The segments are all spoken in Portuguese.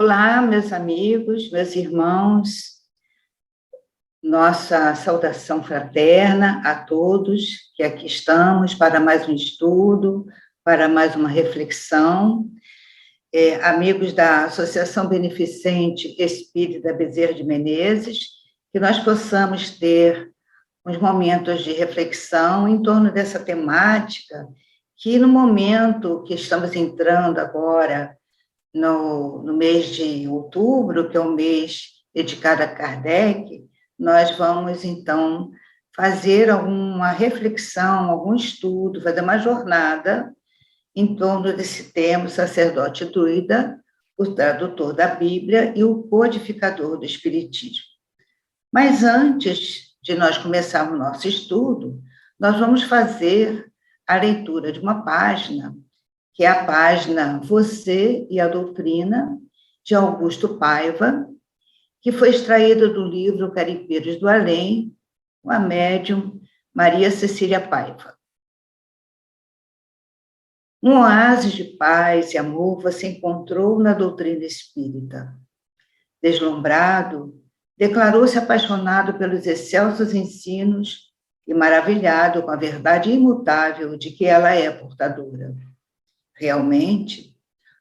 Olá, meus amigos, meus irmãos, nossa saudação fraterna a todos que aqui estamos para mais um estudo, para mais uma reflexão. Amigos da Associação Beneficente Espírita Bezerra de Menezes, que nós possamos ter uns momentos de reflexão em torno dessa temática, que no momento que estamos entrando agora, no mês de outubro, que é o mês dedicado a Kardec, nós vamos, então, fazer alguma reflexão, algum estudo, fazer uma jornada em torno desse tema, o sacerdote druida, o tradutor da Bíblia e o codificador do Espiritismo. Mas antes de nós começarmos o nosso estudo, nós vamos fazer a leitura de uma página, que é a página Você e a Doutrina, de Augusto Paiva, que foi extraída do livro Caripeiros do Além, com a médium Maria Cecília Paiva. Um oásis de paz e amor você encontrou na doutrina espírita. Deslumbrado, declarou-se apaixonado pelos excelsos ensinos e maravilhado com a verdade imutável de que ela é portadora. Realmente,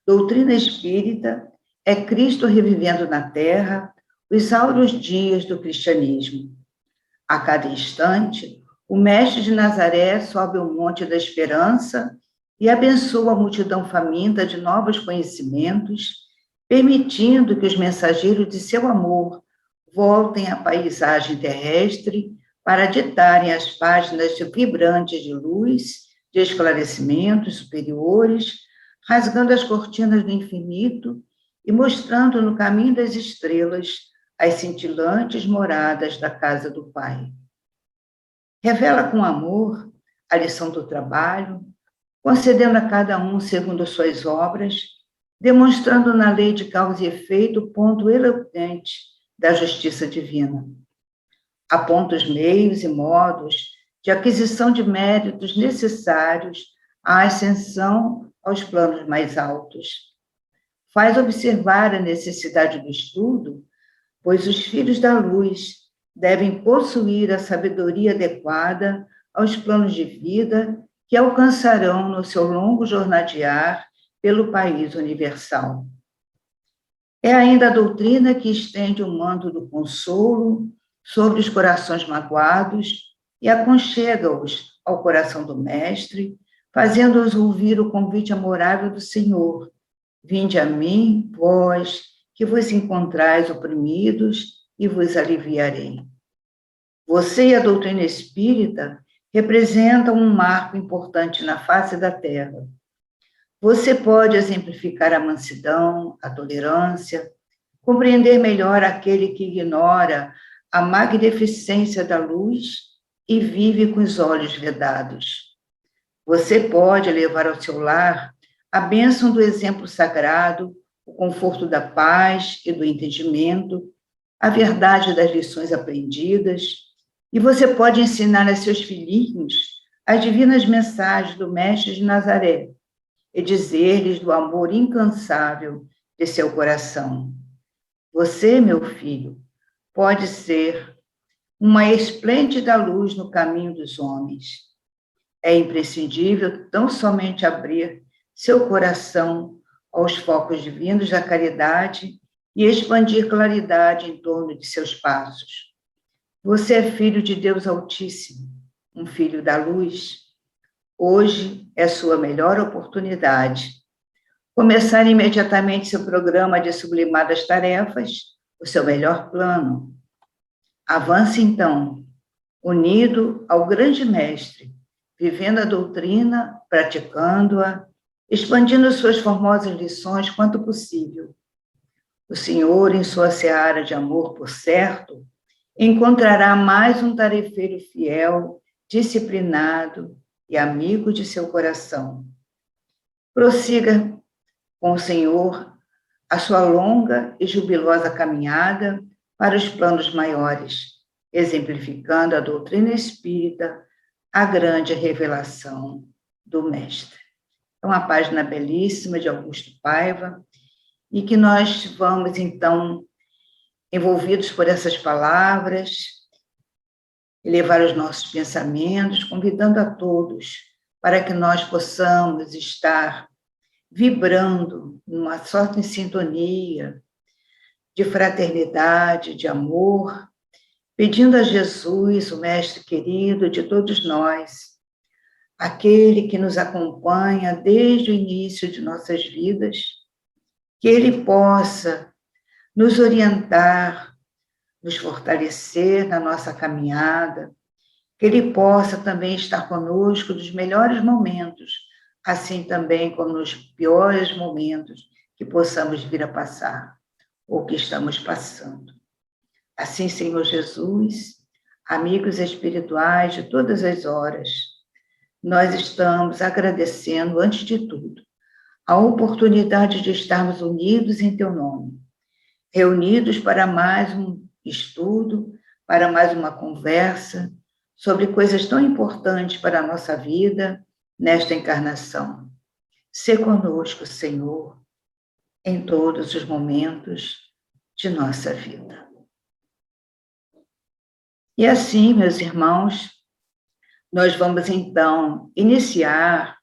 doutrina espírita é Cristo revivendo na Terra os áureos dias do cristianismo. A cada instante, o Mestre de Nazaré sobe o monte da esperança e abençoa a multidão faminta de novos conhecimentos, permitindo que os mensageiros de seu amor voltem à paisagem terrestre para ditarem as páginas vibrantes de luz, de esclarecimentos superiores, rasgando as cortinas do infinito e mostrando no caminho das estrelas as cintilantes moradas da casa do Pai. Revela com amor a lição do trabalho, concedendo a cada um segundo suas obras, demonstrando na lei de causa e efeito o ponto eloquente da justiça divina. Aponta os meios e modos de aquisição de méritos necessários à ascensão aos planos mais altos. Faz observar a necessidade do estudo, pois os filhos da luz devem possuir a sabedoria adequada aos planos de vida que alcançarão no seu longo jornadear pelo país universal. É ainda a doutrina que estende o manto do consolo sobre os corações magoados e aconchega-os ao coração do Mestre, fazendo-os ouvir o convite amorável do Senhor. Vinde a mim, vós, que vos encontrais oprimidos, e vos aliviarei. Você e a doutrina espírita representam um marco importante na face da Terra. Você pode exemplificar a mansidão, a tolerância, compreender melhor aquele que ignora a magnificência da luz e vive com os olhos vedados. Você pode levar ao seu lar a bênção do exemplo sagrado, o conforto da paz e do entendimento, a verdade das lições aprendidas, e você pode ensinar a seus filhinhos as divinas mensagens do Mestre de Nazaré e dizer-lhes do amor incansável de seu coração. Você, meu filho, pode ser uma esplêndida luz no caminho dos homens. É imprescindível tão somente abrir seu coração aos focos divinos da caridade e expandir claridade em torno de seus passos. Você é filho de Deus Altíssimo, um filho da luz. Hoje é sua melhor oportunidade. Começar imediatamente seu programa de sublimadas tarefas, o seu melhor plano. Avance, então, unido ao grande Mestre, vivendo a doutrina, praticando-a, expandindo suas formosas lições quanto possível. O Senhor, em sua seara de amor, por certo, encontrará mais um tarefeiro fiel, disciplinado e amigo de seu coração. Prossiga com o Senhor a sua longa e jubilosa caminhada para os planos maiores, exemplificando a doutrina espírita, a grande revelação do Mestre. É uma página belíssima de Augusto Paiva, e que nós vamos, então, envolvidos por essas palavras, elevar os nossos pensamentos, convidando a todos para que nós possamos estar vibrando numa sorte de sintonia, de fraternidade, de amor, pedindo a Jesus, o Mestre querido de todos nós, aquele que nos acompanha desde o início de nossas vidas, que ele possa nos orientar, nos fortalecer na nossa caminhada, que ele possa também estar conosco nos melhores momentos, assim também como nos piores momentos que possamos vir a passar ou que estamos passando. Assim, Senhor Jesus, amigos espirituais de todas as horas, nós estamos agradecendo, antes de tudo, a oportunidade de estarmos unidos em Teu nome, reunidos para mais um estudo, para mais uma conversa sobre coisas tão importantes para a nossa vida nesta encarnação. Sê conosco, Senhor, em todos os momentos de nossa vida. E assim, meus irmãos, nós vamos então iniciar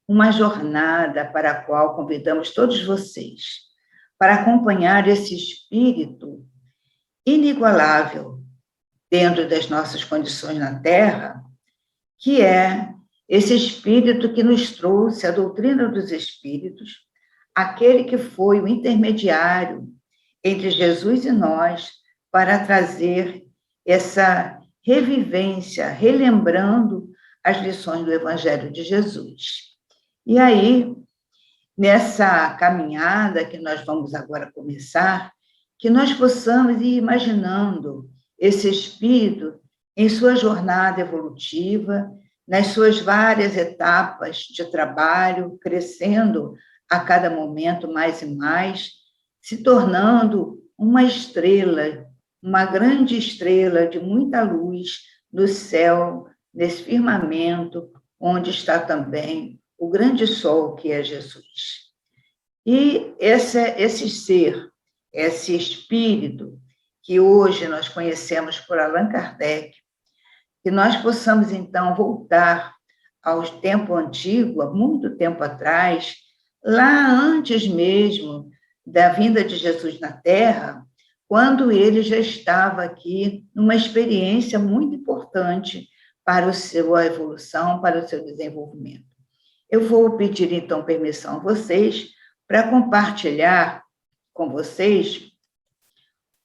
uma jornada para a qual convidamos todos vocês para acompanhar esse espírito inigualável dentro das nossas condições na Terra, que é esse espírito que nos trouxe a doutrina dos espíritos, aquele que foi o intermediário entre Jesus e nós para trazer essa revivência, relembrando as lições do Evangelho de Jesus. E aí, nessa caminhada que nós vamos agora começar, que nós possamos ir imaginando esse espírito em sua jornada evolutiva, nas suas várias etapas de trabalho, crescendo a cada momento mais e mais, se tornando uma estrela, uma grande estrela de muita luz no céu, nesse firmamento, onde está também o grande sol que é Jesus. E esse ser, esse espírito, que hoje nós conhecemos por Allan Kardec, que nós possamos, então, voltar ao tempo antigo, há muito tempo atrás, lá antes mesmo da vinda de Jesus na Terra, quando ele já estava aqui numa experiência muito importante para a sua evolução, para o seu desenvolvimento. Eu vou pedir, então, permissão a vocês para compartilhar com vocês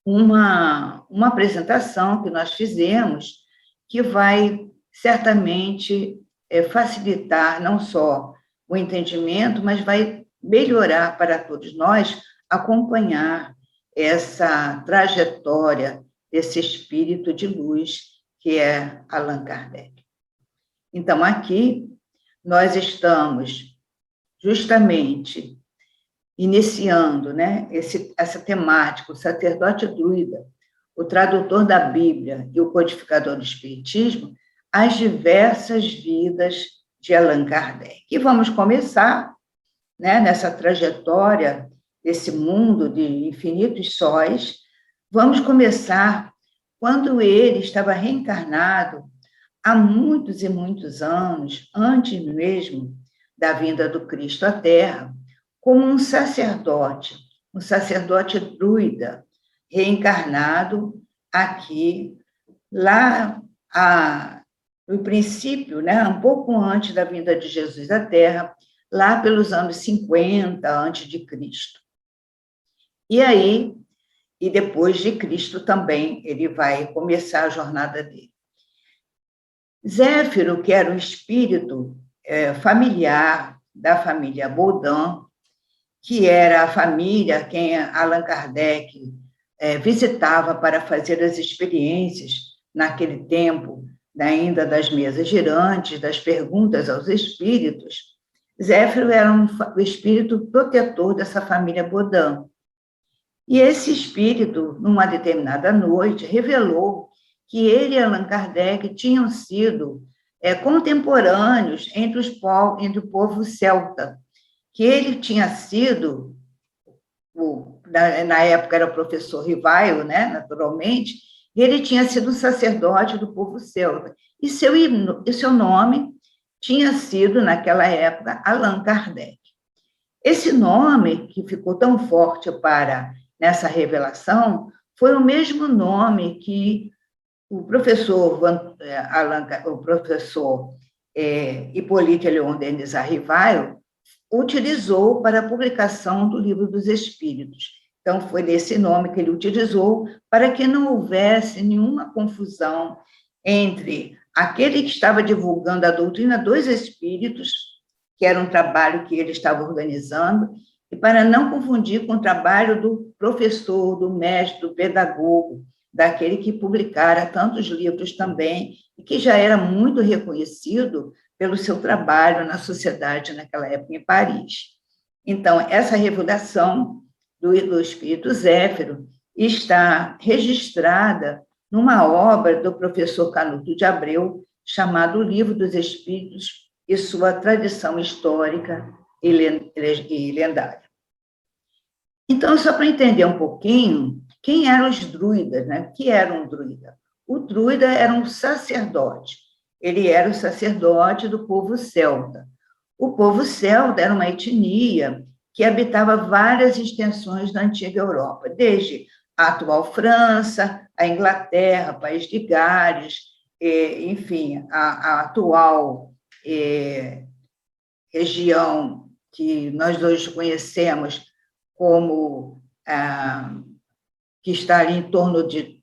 uma apresentação que nós fizemos, que vai certamente facilitar não só o entendimento, mas vai melhorar para todos nós acompanhar essa trajetória desse espírito de luz que é Allan Kardec. Então, aqui nós estamos justamente iniciando, né, essa temática, o sacerdote druida, o tradutor da Bíblia e o codificador do Espiritismo, as diversas vidas de Allan Kardec. E vamos começar, né, nessa trajetória desse mundo de infinitos sóis, vamos começar quando ele estava reencarnado há muitos e muitos anos, antes mesmo da vinda do Cristo à Terra, como um sacerdote druida, reencarnado aqui, lá no princípio, né, um pouco antes da vinda de Jesus à Terra, lá pelos anos 50 antes de Cristo. E aí, e depois de Cristo também, ele vai começar a jornada dele. Zéfiro, que era um espírito familiar da família Baudin, que era a família quem Allan Kardec visitava para fazer as experiências naquele tempo, ainda das mesas girantes, das perguntas aos espíritos. Zéfiro era o espírito protetor dessa família Baudin. E esse espírito, numa determinada noite, revelou que ele e Allan Kardec tinham sido contemporâneos entre o povo celta, que ele tinha sido na época era o professor Rivaio, né, naturalmente, e ele tinha sido sacerdote do povo celta. E seu nome tinha sido, naquela época, Allan Kardec. Esse nome, que ficou tão forte para nessa revelação, foi o mesmo nome que o professor, o professor Hippolyte Léon Denis Arrivaio utilizou para a publicação do Livro dos Espíritos. Então, foi nesse nome que ele utilizou para que não houvesse nenhuma confusão entre aquele que estava divulgando a doutrina dos Espíritos, que era um trabalho que ele estava organizando, e para não confundir com o trabalho do professor, do mestre, do pedagogo, daquele que publicara tantos livros também, e que já era muito reconhecido pelo seu trabalho na sociedade naquela época em Paris. Então, essa revelação do Espírito Zéfiro está registrada numa obra do professor Canuto de Abreu, chamado Livro dos Espíritos e sua tradição histórica e lendária. Então, só para entender um pouquinho, quem eram os druidas, né? O que era um druida? O druida era um sacerdote. Ele era o sacerdote do povo celta. O povo celta era uma etnia que habitava várias extensões da antiga Europa, desde a atual França, a Inglaterra, País de Gales, enfim, a atual região que nós hoje conhecemos como que está ali em torno de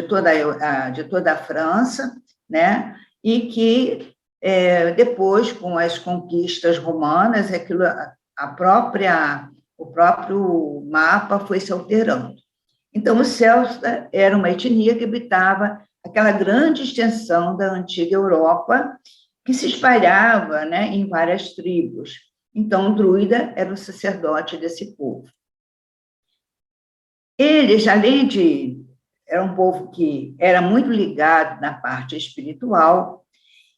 toda a França, né? E que depois, com as conquistas romanas, o próprio mapa foi se alterando. Então, os celtas era uma etnia que habitava aquela grande extensão da antiga Europa, que se espalhava, né, em várias tribos. Então, o druida era o sacerdote desse povo. Eles, além de... Era um povo que era muito ligado na parte espiritual,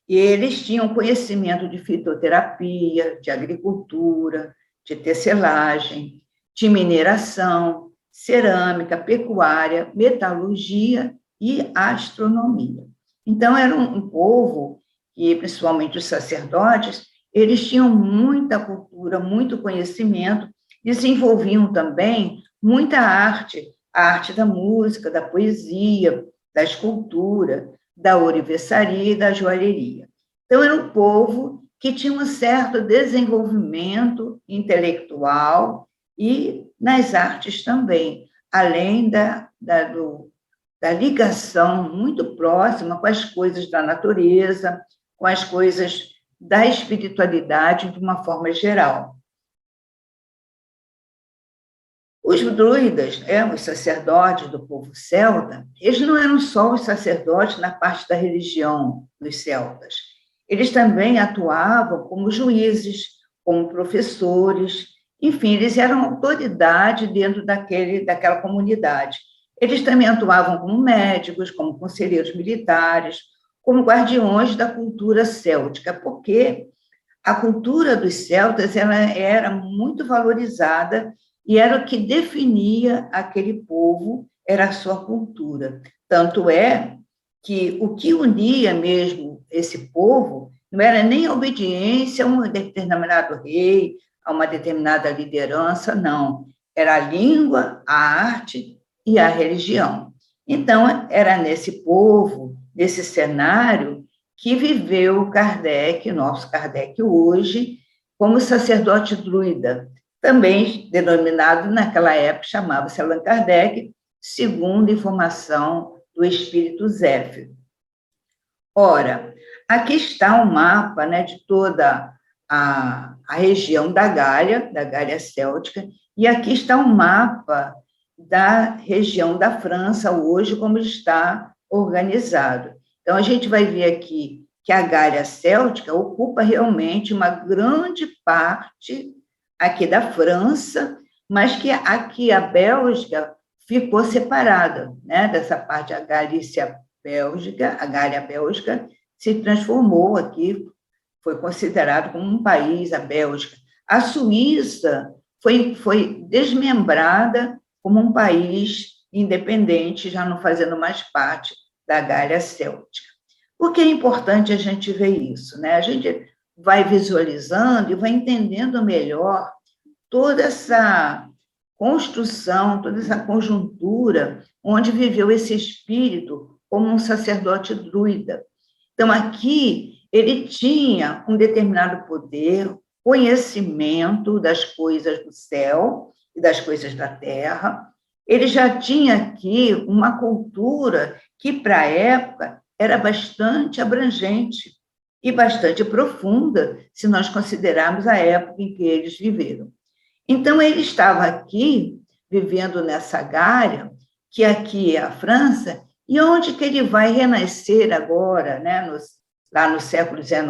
e eles tinham conhecimento de fitoterapia, de agricultura, de tecelagem, de mineração, cerâmica, pecuária, metalurgia e astronomia. Então, era um povo, e principalmente os sacerdotes, eles tinham muita cultura, muito conhecimento, desenvolviam também muita arte, a arte da música, da poesia, da escultura, da ourivesaria e da joalheria. Então, era um povo que tinha um certo desenvolvimento intelectual e nas artes também, além da ligação muito próxima com as coisas da natureza, com as coisas da espiritualidade de uma forma geral. Os druidas, os sacerdotes do povo celta, eles não eram só os sacerdotes na parte da religião dos celtas. Eles também atuavam como juízes, como professores, enfim, eles eram autoridade dentro daquela comunidade. Eles também atuavam como médicos, como conselheiros militares, como guardiões da cultura céltica, porque a cultura dos celtas ela era muito valorizada e era o que definia aquele povo, era a sua cultura. Tanto é que o que unia mesmo esse povo não era nem a obediência a um determinado rei, a uma determinada liderança, não. Era a língua, a arte e a religião. Então, era nesse povo, nesse cenário, que viveu Kardec, nosso Kardec hoje, como sacerdote druida, também denominado naquela época, chamava-se Allan Kardec, segundo informação do Espírito Zéfiro. Ora, aqui está um mapa, né, de toda a região da Gália Céltica, e aqui está um mapa da região da França hoje, como está organizado. Então, a gente vai ver aqui que a Gália Céltica ocupa realmente uma grande parte aqui da França, mas que aqui a Bélgica ficou separada, né, dessa parte, a Gália Bélgica se transformou aqui, foi considerado como um país, a Bélgica. A Suíça foi desmembrada como um país independente, já não fazendo mais parte da Gália Céltica. Por que é importante a gente ver isso, né? A gente vai visualizando e vai entendendo melhor toda essa construção, toda essa conjuntura onde viveu esse espírito como um sacerdote druida. Então, aqui, ele tinha um determinado poder, conhecimento das coisas do céu e das coisas da terra. Ele já tinha aqui uma cultura que, para a época, era bastante abrangente e bastante profunda, se nós considerarmos a época em que eles viveram. Então, ele estava aqui, vivendo nessa Gália, que aqui é a França, e onde que ele vai renascer agora, né, lá no século XIX?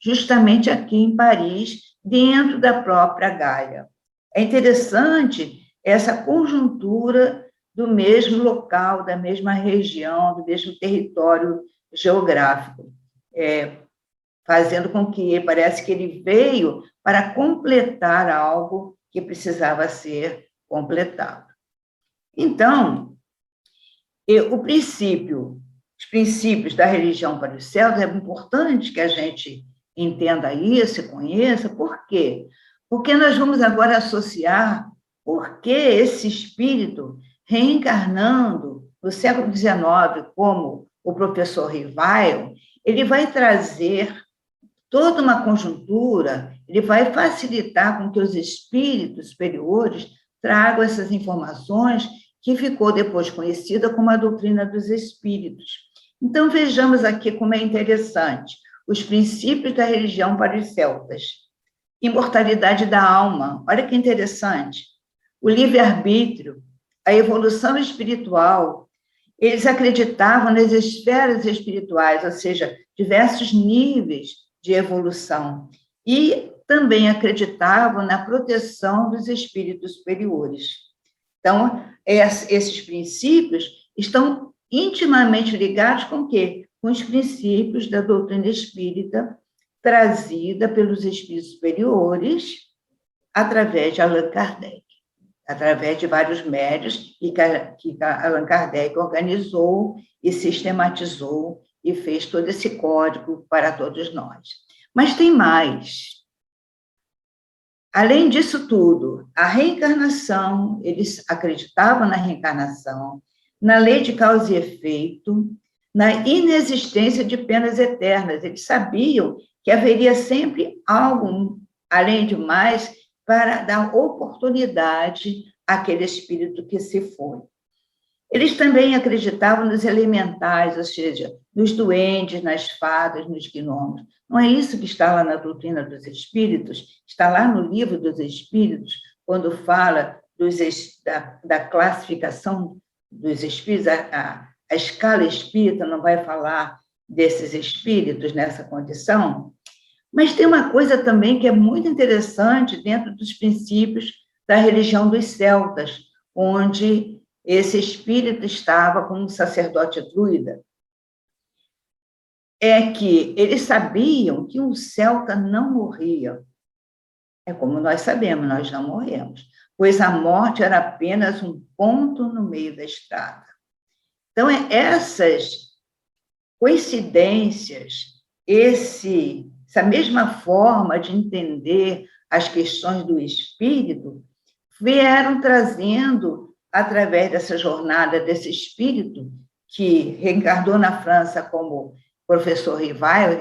Justamente aqui em Paris, dentro da própria Gália. É interessante essa conjuntura do mesmo local, da mesma região, do mesmo território geográfico, fazendo com que parece que ele veio para completar algo que precisava ser completado. Então, os princípios da religião para os céus, é importante que a gente entenda isso e conheça. Por quê? Porque nós vamos agora associar por que esse espírito reencarnando no século XIX, como o professor Rivail, ele vai trazer toda uma conjuntura, ele vai facilitar com que os espíritos superiores tragam essas informações que ficou depois conhecida como a doutrina dos espíritos. Então, vejamos aqui como é interessante os princípios da religião para os celtas. Imortalidade da alma, olha que interessante. O livre-arbítrio, a evolução espiritual. Eles acreditavam nas esferas espirituais, ou seja, diversos níveis de evolução. E também acreditavam na proteção dos espíritos superiores. Então, esses princípios estão intimamente ligados com o quê? Com os princípios da doutrina espírita trazida pelos espíritos superiores através de Allan Kardec, através de vários médios que Allan Kardec organizou e sistematizou e fez todo esse código para todos nós. Mas tem mais. Além disso tudo, a reencarnação, eles acreditavam na reencarnação, na lei de causa e efeito, na inexistência de penas eternas. Eles sabiam que haveria sempre algo, além de mais, para dar oportunidade àquele espírito que se foi. Eles também acreditavam nos elementais, ou seja, nos duendes, nas fadas, nos gnomos. Não é isso que está lá na doutrina dos espíritos? Está lá no livro dos espíritos, quando fala da classificação dos espíritos, a escala espírita não vai falar desses espíritos nessa condição? Mas tem uma coisa também que é muito interessante dentro dos princípios da religião dos celtas, onde esse espírito estava como um sacerdote druida, é que eles sabiam que um celta não morria. É como nós sabemos, nós não morremos, pois a morte era apenas um ponto no meio da estrada. Então, essas coincidências, essa mesma forma de entender as questões do espírito, vieram trazendo, através dessa jornada desse espírito, que reencarnou na França como professor Rivail,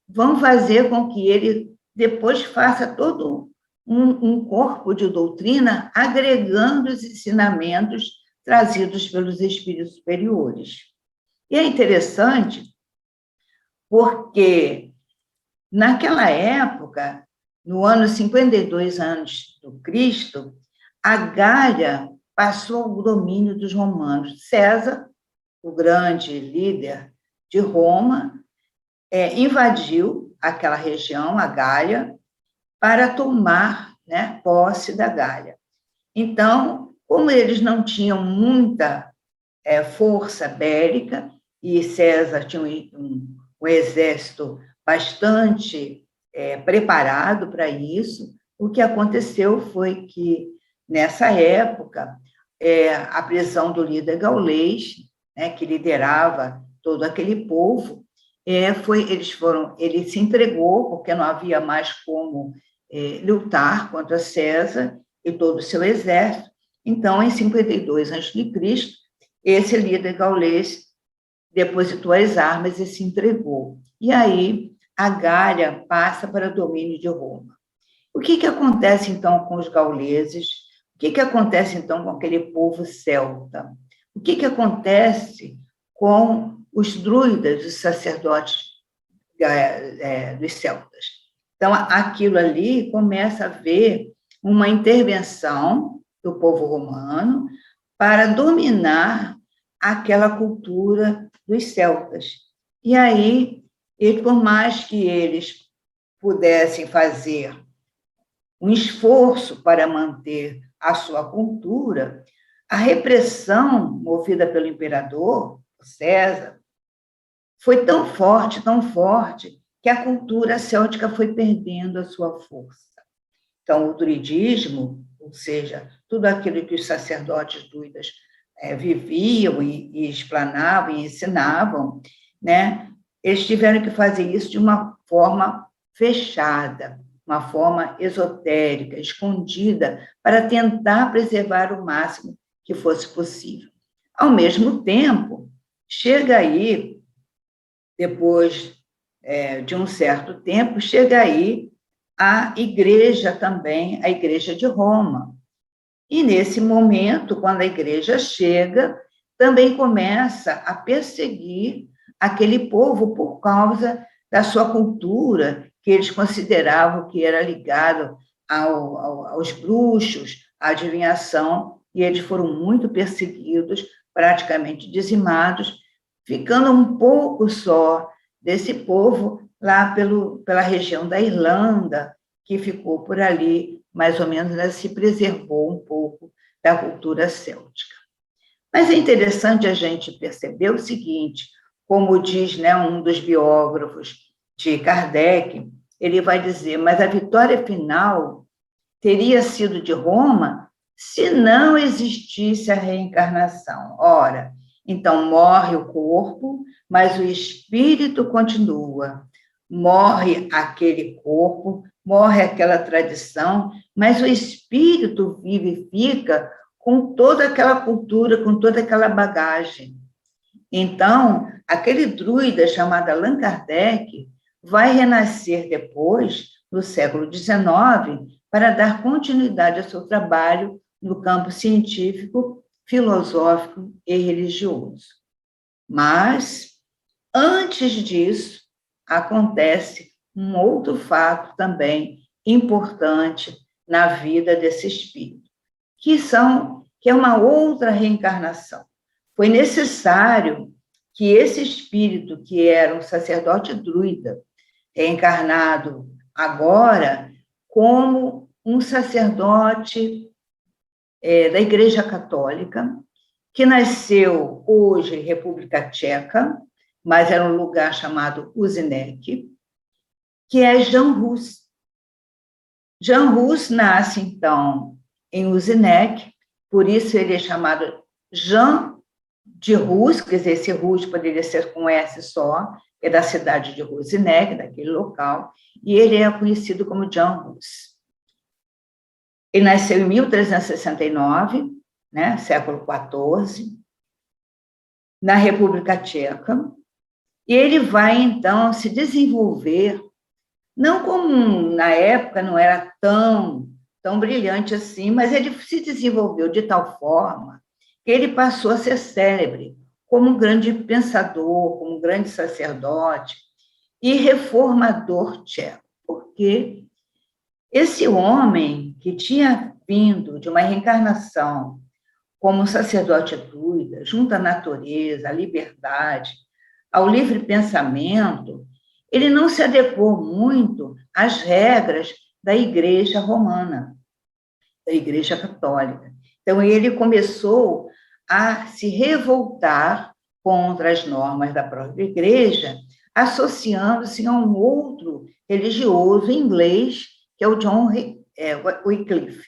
vão fazer com que ele depois faça todo um corpo de doutrina, agregando os ensinamentos trazidos pelos espíritos superiores. E é interessante porque, naquela época, no ano 52 antes do Cristo, a Gália passou ao domínio dos romanos. César, o grande líder de Roma, invadiu aquela região, a Gália, para tomar, né, posse da Gália. Então, como eles não tinham muita força bélica, e César tinha um exército bastante preparado para isso, o que aconteceu foi que, nessa época, a prisão do líder gaulês, né, que liderava todo aquele povo, ele se entregou, porque não havia mais como lutar contra César e todo o seu exército. Então, em 52 a.C., esse líder gaulês depositou as armas e se entregou. E aí, a Gália passa para o domínio de Roma. O que acontece, então, com os gauleses? O que acontece, então, com aquele povo celta? O que acontece com os druidas, os sacerdotes dos celtas? Então, aquilo ali começa a haver uma intervenção do povo romano para dominar aquela cultura dos celtas. E aí, por mais que eles pudessem fazer um esforço para manter a sua cultura, a repressão movida pelo imperador, César, foi tão forte, que a cultura céltica foi perdendo a sua força. Então, o druidismo, ou seja, tudo aquilo que os sacerdotes druidas viviam e explanavam e ensinavam, né, eles tiveram que fazer isso de uma forma fechada, uma forma esotérica, escondida, para tentar preservar o máximo que fosse possível. Ao mesmo tempo, chega aí, depois de um certo tempo, chega aí a igreja também, a igreja de Roma. E, nesse momento, quando a igreja chega, também começa a perseguir aquele povo por causa da sua cultura, que eles consideravam que era ligado aos bruxos, à adivinhação, e eles foram muito perseguidos, praticamente dizimados, ficando um pouco só desse povo lá pela região da Irlanda, que ficou por ali, mais ou menos, né, se preservou um pouco da cultura céltica. Mas é interessante a gente perceber o seguinte, como diz, né, um dos biógrafos de Kardec, ele vai dizer, mas a vitória final teria sido de Roma se não existisse a reencarnação. Ora, então morre o corpo, mas o espírito continua. Morre aquele corpo, morre aquela tradição, mas o espírito vivifica com toda aquela cultura, com toda aquela bagagem. Então, aquele druida chamado Allan Kardec vai renascer depois, no século XIX, para dar continuidade ao seu trabalho no campo científico, filosófico e religioso. Mas, antes disso, acontece um outro fato também importante na vida desse espírito, que é uma outra reencarnação. Foi necessário que esse espírito, que era um sacerdote druida, reencarnado agora como um sacerdote da Igreja Católica, que nasceu hoje em República Tcheca, mas era um lugar chamado Uzinek, que é Jan Hus. Jan Hus nasce, então, em Uzinek, por isso ele é chamado Jan de Hus, quer dizer, esse Hus poderia ser com S só, é da cidade de Uzinek, daquele local, e ele é conhecido como Jan Hus. Ele nasceu em 1369, né, século XIV, na República Tcheca, e ele vai, então, se desenvolver, não como na época não era tão brilhante assim, mas ele se desenvolveu de tal forma que ele passou a ser célebre como um grande pensador, como um grande sacerdote e reformador tcheco, porque esse homem que tinha vindo de uma reencarnação como um sacerdote druida, junto à natureza, à liberdade, ao livre pensamento, ele não se adequou muito às regras da Igreja Romana, da Igreja Católica. Então, ele começou a se revoltar contra as normas da própria Igreja, associando-se a um outro religioso inglês, que é o John Wycliffe.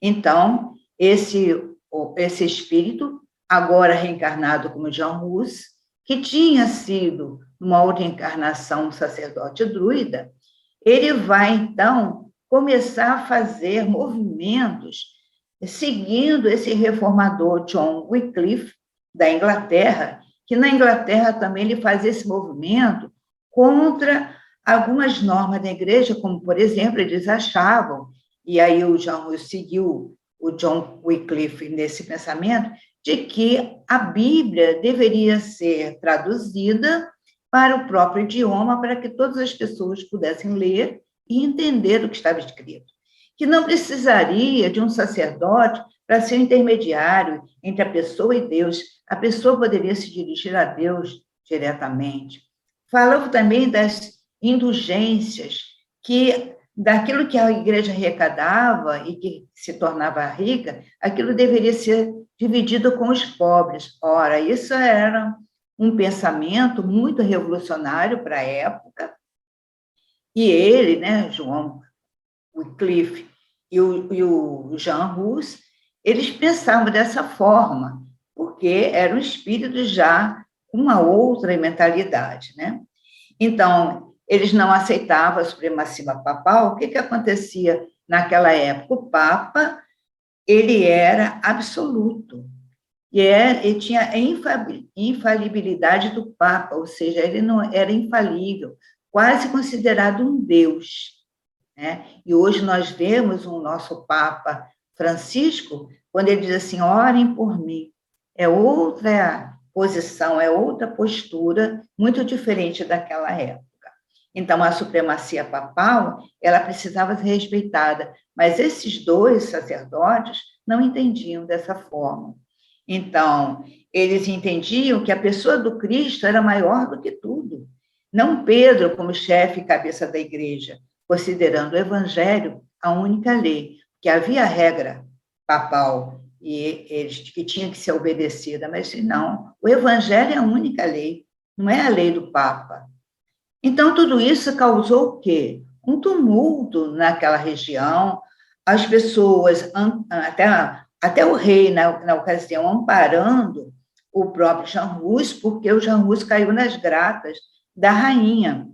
Então, esse espírito, agora reencarnado como John Hus, que tinha sido, numa outra encarnação, um sacerdote druida, ele vai, então, começar a fazer movimentos seguindo esse reformador John Wycliffe, da Inglaterra, que na Inglaterra também ele faz esse movimento contra algumas normas da igreja, como, por exemplo, eles achavam, e aí o John Hus seguiu o John Wycliffe nesse pensamento, de que a Bíblia deveria ser traduzida para o próprio idioma, para que todas as pessoas pudessem ler e entender o que estava escrito. Que não precisaria de um sacerdote para ser intermediário entre a pessoa e Deus. A pessoa poderia se dirigir a Deus diretamente. Falava também das indulgências, que daquilo que a igreja arrecadava e que se tornava rica, aquilo deveria ser dividido com os pobres. Ora, isso era um pensamento muito revolucionário para a época, e ele, né, João Wycliffe e o Jean Hus, eles pensavam dessa forma, porque eram espíritos já com uma outra mentalidade, né? Então, eles não aceitavam a supremacia papal. O que acontecia naquela época? O Papa, ele era absoluto, e tinha a infalibilidade do Papa, ou seja, ele não era infalível, quase considerado um Deus, né? E hoje nós vemos o nosso Papa Francisco, quando ele diz assim, orem por mim, é outra posição, é outra postura, muito diferente daquela época. Então, a supremacia papal, ela precisava ser respeitada, mas esses dois sacerdotes não entendiam dessa forma. Então, eles entendiam que a pessoa do Cristo era maior do que tudo, não Pedro como chefe e cabeça da igreja, considerando o evangelho a única lei, que havia a regra papal e eles que tinha que ser obedecida, mas não, o evangelho é a única lei, não é a lei do Papa. Então, tudo isso causou o quê? Um tumulto naquela região, as pessoas, até o rei, na ocasião, amparando o próprio Jean Hus, porque o Jean Hus caiu nas graças da rainha.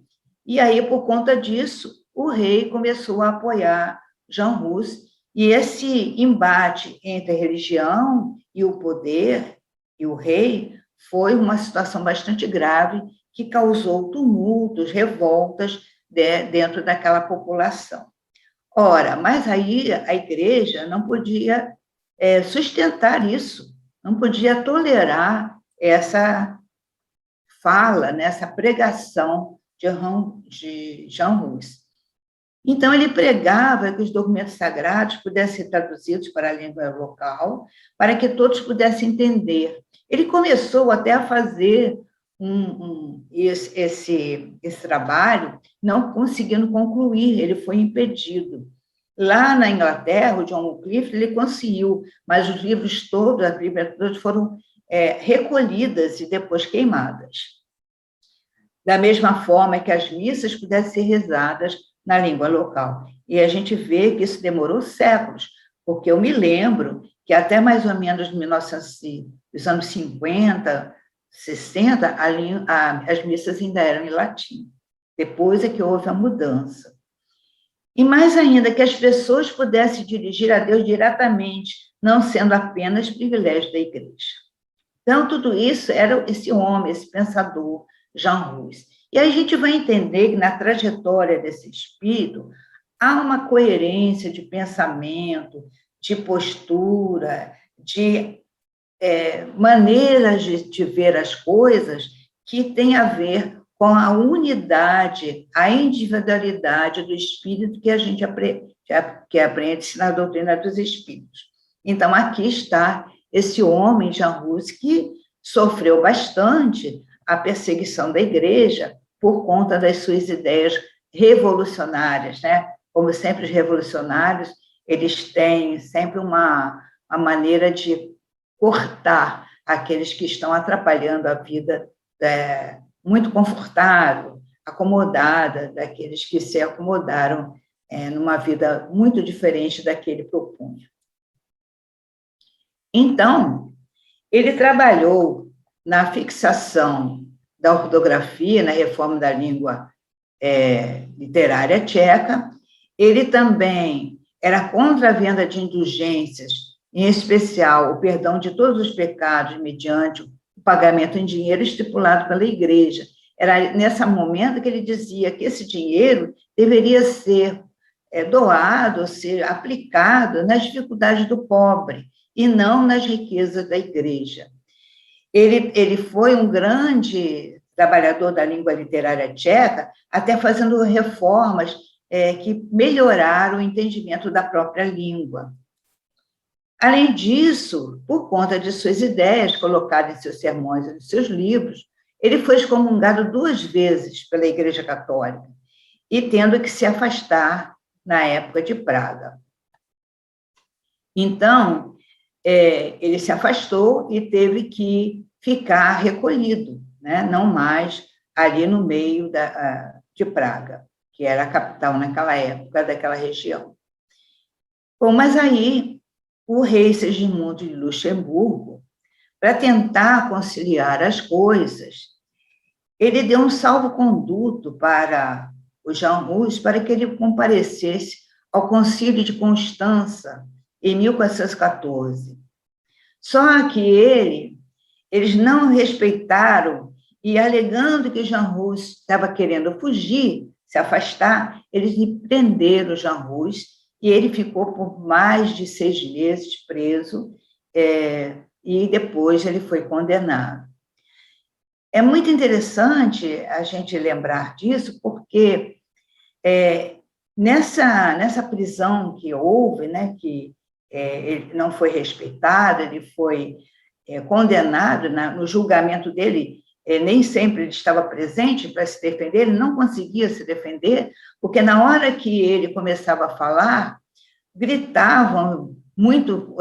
E aí, por conta disso, o rei começou a apoiar Jean Hus, e esse embate entre a religião e o poder, e o rei, foi uma situação bastante grave, que causou tumultos, revoltas dentro daquela população. Ora, mas aí a igreja não podia sustentar isso, não podia tolerar essa fala, né, essa pregação de Jean Hus. Então, ele pregava que os documentos sagrados pudessem ser traduzidos para a língua local, para que todos pudessem entender. Ele começou até a fazer esse trabalho, não conseguindo concluir, ele foi impedido. Lá na Inglaterra, o John Wycliffe, ele conseguiu, mas os livros todos, as Bíblias todas foram recolhidas e depois queimadas. Da mesma forma que as missas pudessem ser rezadas na língua local. E a gente vê que isso demorou séculos, porque eu me lembro que até mais ou menos 1900, os anos 50, 60, as missas ainda eram em latim. Depois é que houve a mudança. E mais ainda, que as pessoas pudessem dirigir a Deus diretamente, não sendo apenas privilégio da igreja. Então, tudo isso era esse homem, esse pensador, Jean Hus. E aí a gente vai entender que na trajetória desse espírito há uma coerência de pensamento, de postura, de maneiras de ver as coisas que tem a ver com a unidade, a individualidade do espírito que a gente aprende na doutrina dos espíritos. Então, aqui está esse homem, Jean Hus, que sofreu bastante a perseguição da igreja por conta das suas ideias revolucionárias, né? Como sempre, os revolucionários, eles têm sempre uma maneira de cortar aqueles que estão atrapalhando a vida muito confortável, acomodada, daqueles que se acomodaram numa vida muito diferente da que ele propunha. Então, ele trabalhou na fixação da ortografia, na reforma da língua literária tcheca. Ele também era contra a venda de indulgências, em especial o perdão de todos os pecados mediante o pagamento em dinheiro estipulado pela Igreja. Era nesse momento que ele dizia que esse dinheiro deveria ser doado, ser aplicado nas dificuldades do pobre e não nas riquezas da Igreja. Ele foi um grande trabalhador da língua literária tcheca, até fazendo reformas que melhoraram o entendimento da própria língua. Além disso, por conta de suas ideias colocadas em seus sermões e nos seus livros, ele foi excomungado 2 vezes pela Igreja Católica e tendo que se afastar na época de Praga. Então, ele se afastou e teve que ficar recolhido, né? Não mais ali no meio de Praga, que era a capital naquela época daquela região. Bom, mas aí o rei Segismundo de Luxemburgo, para tentar conciliar as coisas, ele deu um salvo-conduto para o Jean Rus para que ele comparecesse ao Concílio de Constança em 1414. Só que eles não respeitaram e, alegando que Jean Rus estava querendo fugir, se afastar, eles prenderam Jean Rus e ele ficou por mais de 6 meses preso e depois ele foi condenado. É muito interessante a gente lembrar disso, porque nessa prisão que houve, né, que ele não foi respeitado, ele foi condenado, no julgamento dele, nem sempre ele estava presente para se defender, ele não conseguia se defender, porque na hora que ele começava a falar, gritavam muito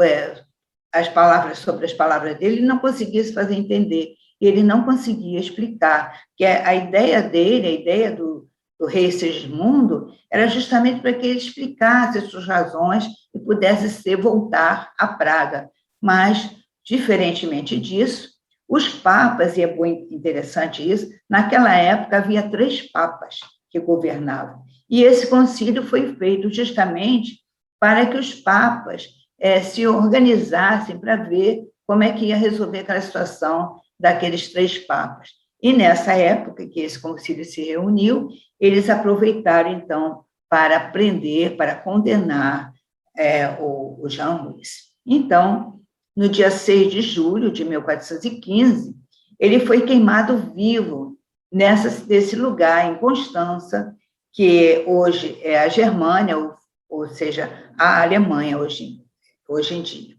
as palavras sobre as palavras dele, ele não conseguia se fazer entender, ele não conseguia explicar, que a ideia dele, a ideia do rei Segismundo, era justamente para que ele explicasse as suas razões e pudesse voltar a Praga. Mas, diferentemente disso, os papas, e é muito interessante isso, naquela época havia 3 papas que governavam, e esse concílio foi feito justamente para que os papas se organizassem para ver como é que ia resolver aquela situação daqueles 3 papas. E nessa época que esse concílio se reuniu, eles aproveitaram, então, para prender, para condenar o Jean Rus. Então, no dia 6 de julho de 1415, ele foi queimado vivo nesse lugar, em Constança, que hoje é a Germânia, ou seja, a Alemanha hoje em dia.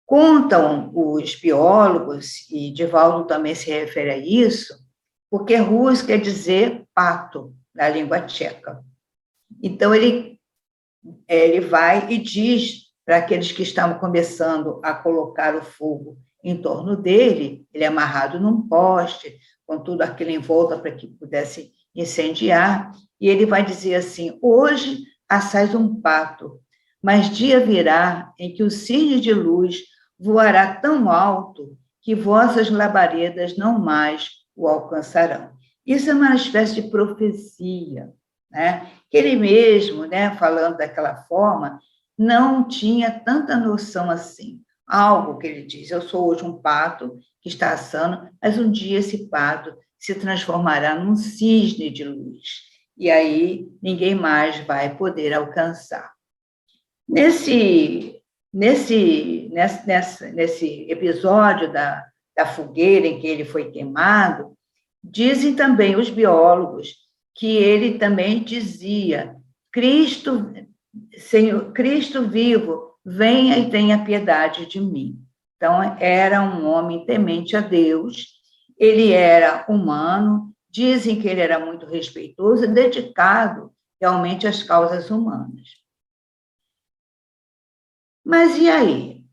Contam os biólogos, e Divaldo também se refere a isso, porque Rus quer dizer pato, na língua tcheca. Então, ele vai e diz para aqueles que estavam começando a colocar o fogo em torno dele, ele é amarrado num poste, com tudo aquilo em volta para que pudesse incendiar, e ele vai dizer assim: hoje assais um pato, mas dia virá em que o cisne de luz voará tão alto que vossas labaredas não mais o alcançarão. Isso é uma espécie de profecia, né? Que ele mesmo, né, falando daquela forma, não tinha tanta noção assim. Algo que ele diz: eu sou hoje um pato que está assando, mas um dia esse pato se transformará num cisne de luz. E aí ninguém mais vai poder alcançar. Nesse episódio da fogueira em que ele foi queimado, dizem também os biólogos que ele também dizia: Cristo, Senhor, Cristo vivo, venha e tenha piedade de mim. Então, era um homem temente a Deus, ele era humano, dizem que ele era muito respeitoso e dedicado realmente às causas humanas. Mas e aí?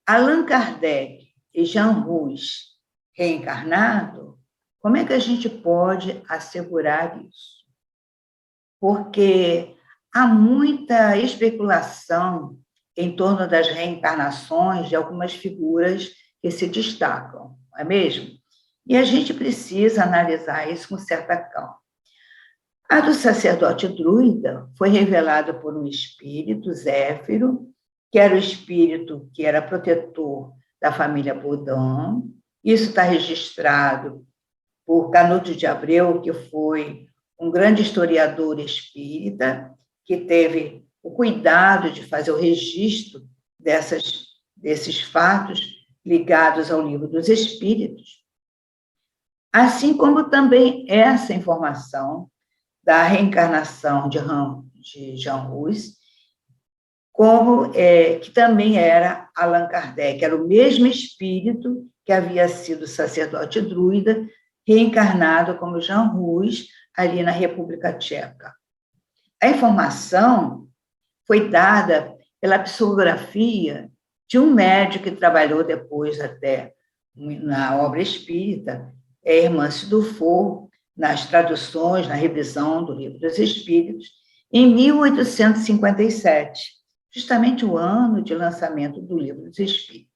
Allan Kardec e Jean Rus reencarnado, como é que a gente pode assegurar isso? Porque há muita especulação em torno das reencarnações de algumas figuras que se destacam, não é mesmo? E a gente precisa analisar isso com certa calma. A do sacerdote druida foi revelada por um espírito, Zéfiro, que era o espírito que era protetor da família Bodin. Isso está registrado por Canuto de Abreu, que foi um grande historiador espírita, que teve o cuidado de fazer o registro desses fatos ligados ao livro dos Espíritos, assim como também essa informação da reencarnação de Jean Rus, que também era Allan Kardec, era o mesmo espírito que havia sido sacerdote druida, reencarnado como Jean Rus, ali na República Tcheca. A informação foi dada pela psicografia de um médico que trabalhou depois até na obra espírita, Hermance Dufour, nas traduções, na revisão do Livro dos Espíritos, em 1857, justamente o ano de lançamento do Livro dos Espíritos.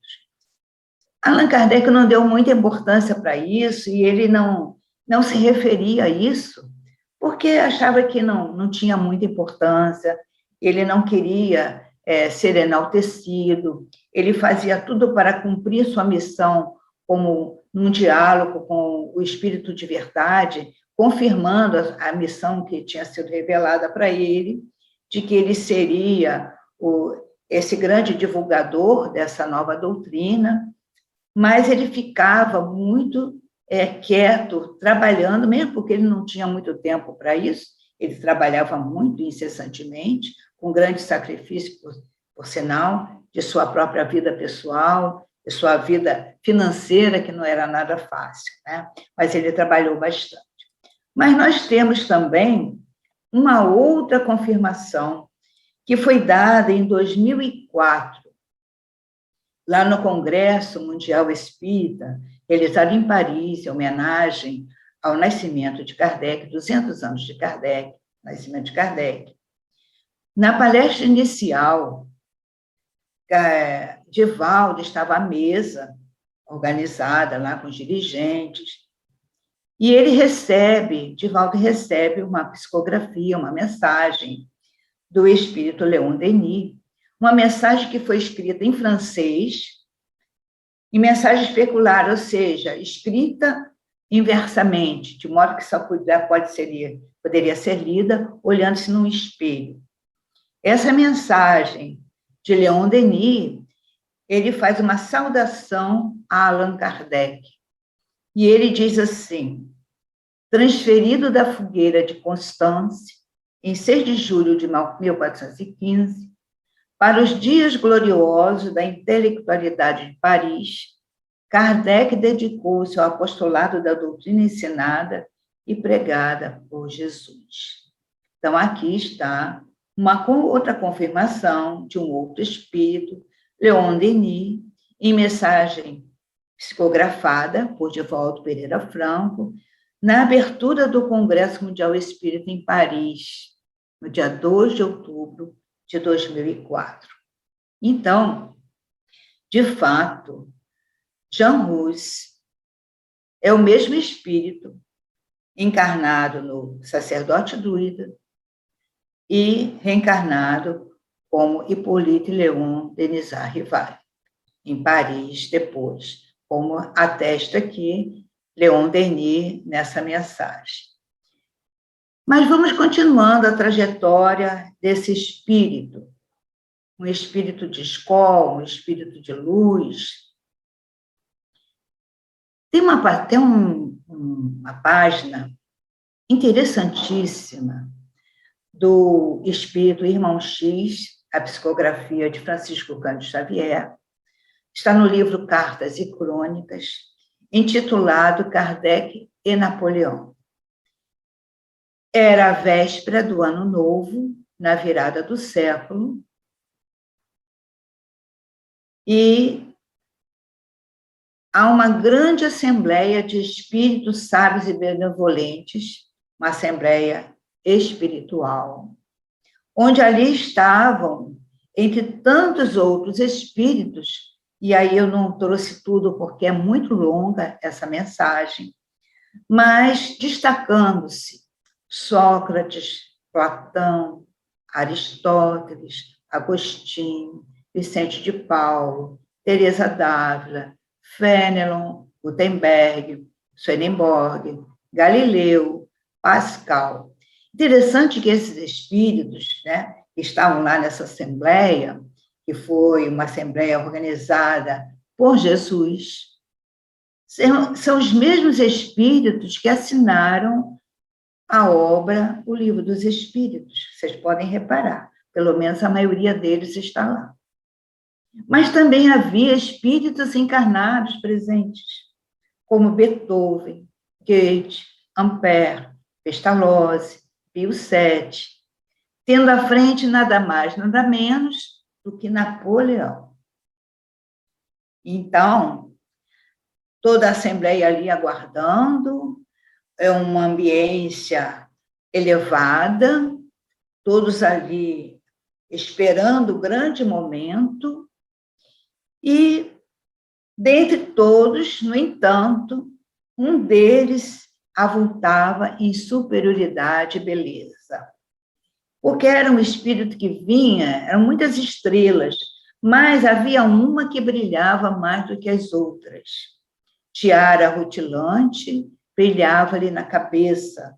Allan Kardec não deu muita importância para isso e ele não se referia a isso porque achava que não tinha muita importância, ele não queria ser enaltecido, ele fazia tudo para cumprir sua missão como num diálogo com o Espírito de Verdade, confirmando a missão que tinha sido revelada para ele, de que ele seria esse grande divulgador dessa nova doutrina, mas ele ficava muito quieto, trabalhando, mesmo porque ele não tinha muito tempo para isso, ele trabalhava muito incessantemente, com grande sacrifício, por sinal, de sua própria vida pessoal, de sua vida financeira, que não era nada fácil, né? Mas ele trabalhou bastante. Mas nós temos também uma outra confirmação, que foi dada em 2004, lá no Congresso Mundial Espírita, realizado em Paris, em homenagem ao nascimento de Kardec, 200 anos de Kardec, nascimento de Kardec. Na palestra inicial, Divaldo estava à mesa, organizada lá com os dirigentes, e Divaldo recebe uma psicografia, uma mensagem do espírito Leon Denis, uma mensagem que foi escrita em francês, em mensagem especular, ou seja, escrita inversamente, de modo que só poderia ser lida olhando-se num espelho. Essa mensagem de Leon Denis, ele faz uma saudação a Allan Kardec, e ele diz assim: transferido da fogueira de Constance, em 6 de julho de 1415, para os dias gloriosos da intelectualidade de Paris, Kardec dedicou-se ao apostolado da doutrina ensinada e pregada por Jesus. Então, aqui está uma outra confirmação de um outro espírito, Leon Denis, em mensagem psicografada por Divaldo Pereira Franco, na abertura do Congresso Mundial Espírita em Paris, no dia 2 de outubro de 2004. Então, de fato, Jean Rus é o mesmo espírito encarnado no sacerdote druida e reencarnado como Hippolyte Léon Denisard Rivard, em Paris depois, como atesta aqui Leon Denis nessa mensagem. Mas vamos continuando a trajetória desse espírito, um espírito de escola, um espírito de luz. Tem uma página interessantíssima do espírito Irmão X, a psicografia de Francisco Cândido Xavier, está no livro Cartas e Crônicas, intitulado Kardec e Napoleão. Era a véspera do Ano Novo, na virada do século, e há uma grande assembleia de espíritos sábios e benevolentes, uma assembleia espiritual, onde ali estavam, entre tantos outros espíritos, e aí eu não trouxe tudo porque é muito longa essa mensagem, mas destacando-se Sócrates, Platão, Aristóteles, Agostinho, Vicente de Paulo, Teresa d'Ávila, Fénelon, Gutenberg, Swedenborg, Galileu, Pascal. Interessante que esses espíritos, né, que estavam lá nessa assembleia, que foi uma assembleia organizada por Jesus, são os mesmos espíritos que assinaram a obra O Livro dos Espíritos. Vocês podem reparar, pelo menos a maioria deles está lá. Mas também havia espíritos encarnados presentes, como Beethoven, Goethe, Ampère, Pestalozzi, Pio VII, tendo à frente nada mais, nada menos do que Napoleão. Então, toda a Assembleia ali aguardando, é uma ambiência elevada, todos ali esperando o grande momento, e, dentre todos, no entanto, um deles avultava em superioridade e beleza, porque era um espírito que vinha, eram muitas estrelas, mas havia uma que brilhava mais do que as outras. Tiara rutilante brilhava-lhe na cabeça,